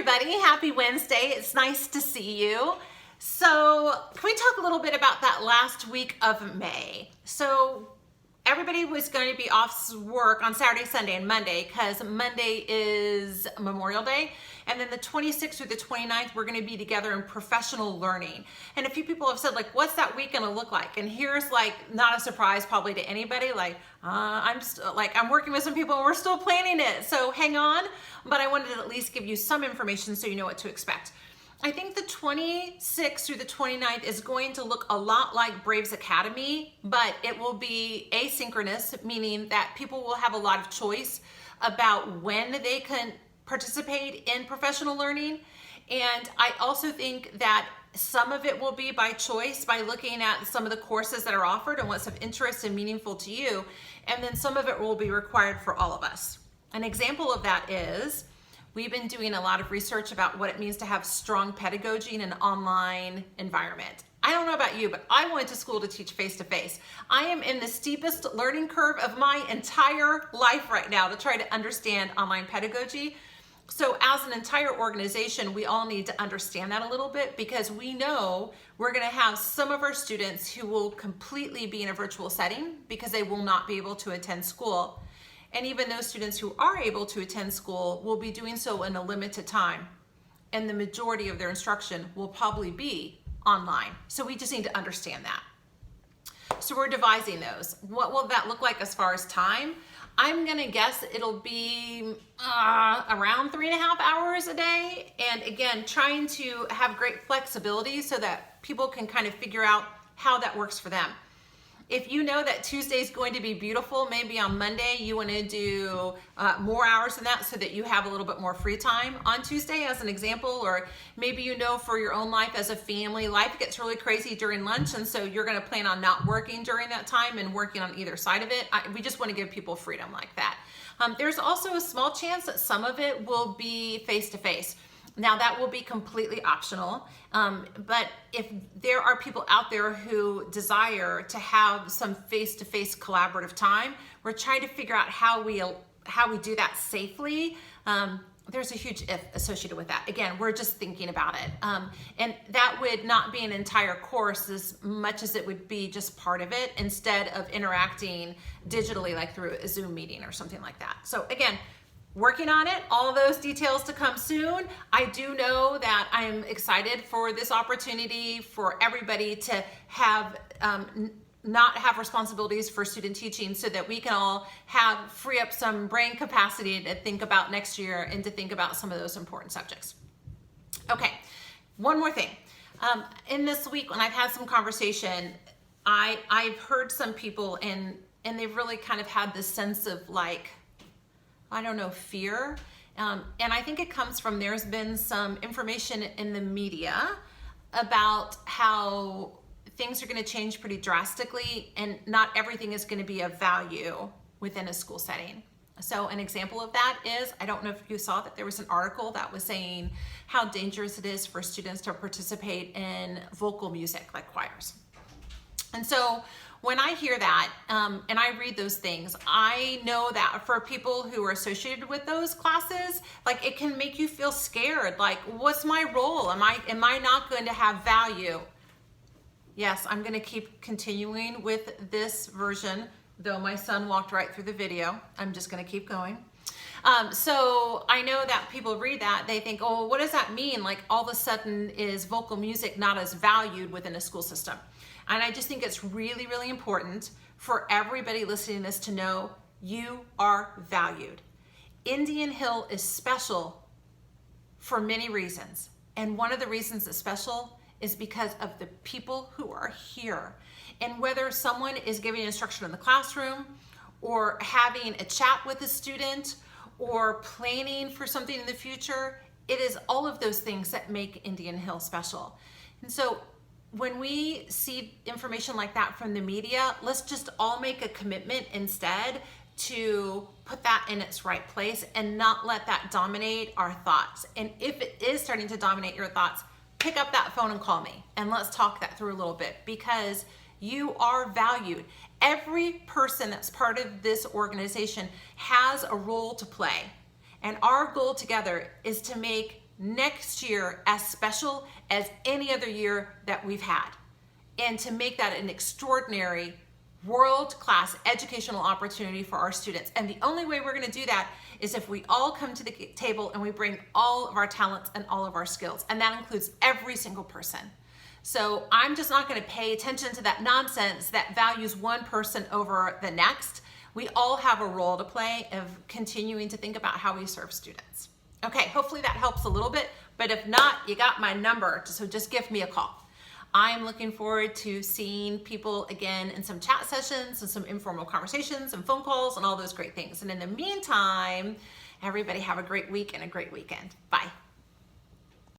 everybody. Happy Wednesday. It's nice to see you. So can we talk a little bit about that last week of May? So everybody was going to be off work on Saturday, Sunday, and Monday because Monday is Memorial Day. And then the 26th through the 29th, we're going to be together in professional learning. And a few people have said, like, what's that week going to look like? And here's like, not a surprise probably to anybody. Like, I'm working with some people and we're still planning it. So hang on. But I wanted to at least give you some information so you know what to expect. I think the 26th through the 29th is going to look a lot like Braves Academy, but it will be asynchronous, meaning that people will have a lot of choice about when they can participate in professional learning. And I also think that some of it will be by choice, by looking at some of the courses that are offered and what's of interest and meaningful to you. And then some of it will be required for all of us. An example of that is, we've been doing a lot of research about what it means to have strong pedagogy in an online environment. I don't know about you, but I went to school to teach face-to-face. I am in the steepest learning curve of my entire life right now to try to understand online pedagogy. So as an entire organization, we all need to understand that a little bit because we know we're going to have some of our students who will completely be in a virtual setting because they will not be able to attend school. And even those students who are able to attend school will be doing so in a limited time. And the majority of their instruction will probably be online. So we just need to understand that. So we're devising those. What will that look like as far as time? I'm gonna guess it'll be around 3.5 hours a day. And again, trying to have great flexibility so that people can kind of figure out how that works for them. If you know that Tuesday is going to be beautiful, maybe on Monday you want to do more hours than that so that you have a little bit more free time on Tuesday as an example, or maybe you know for your own life as a family, life gets really crazy during lunch and so you're going to plan on not working during that time and working on either side of it. We just want to give people freedom like that. There's also a small chance that some of it will be face-to-face. Now that will be completely optional, but if there are people out there who desire to have some face-to-face collaborative time, we're trying to figure out how we do that safely. There's a huge if associated with that. Again, we're just thinking about it. And that would not be an entire course as much as it would be just part of it instead of interacting digitally like through a Zoom meeting or something like that. So again, working on it, all those details to come soon. I do know that I'm excited for this opportunity for everybody to have not have responsibilities for student teaching so that we can all free up some brain capacity to think about next year and to think about some of those important subjects. Okay, one more thing. In this week when I've had some conversation, I've heard some people and they've really kind of had this sense of like, I don't know, fear. And I think it comes from there's been some information in the media about how things are going to change pretty drastically and not everything is going to be of value within a school setting. So an example of that is, I don't know if you saw that there was an article that was saying how dangerous it is for students to participate in vocal music like choirs. And so when I hear that and I read those things, I know that for people who are associated with those classes, like it can make you feel scared. Like, what's my role? Am I not going to have value? Yes, I'm going to keep continuing with this version, though my son walked right through the video. I'm just going to keep going. So I know that people read that, they think, oh, what does that mean? Like all of a sudden is vocal music not as valued within a school system? And I just think it's really, really important for everybody listening to this to know you are valued. Indian Hill is special for many reasons. And one of the reasons it's special is because of the people who are here. And whether someone is giving instruction in the classroom or having a chat with a student or planning for something in the future, it is all of those things that make Indian Hill special. And so when we see information like that from the media, let's just all make a commitment instead to put that in its right place and not let that dominate our thoughts. And if it is starting to dominate your thoughts, pick up that phone and call me and let's talk that through a little bit because you are valued. Every person that's part of this organization has a role to play. And our goal together is to make next year as special as any other year that we've had, and to make that an extraordinary world-class educational opportunity for our students. And the only way we're going to do that is if we all come to the table and we bring all of our talents and all of our skills, and that includes every single person. So I'm just not going to pay attention to that nonsense that values one person over the next. We all have a role to play of continuing to think about how we serve students. Okay, hopefully that helps a little bit, but if not, you got my number, so just give me a call. I'm looking forward to seeing people again in some chat sessions and some informal conversations and phone calls and all those great things. And in the meantime, everybody have a great week and a great weekend. Bye.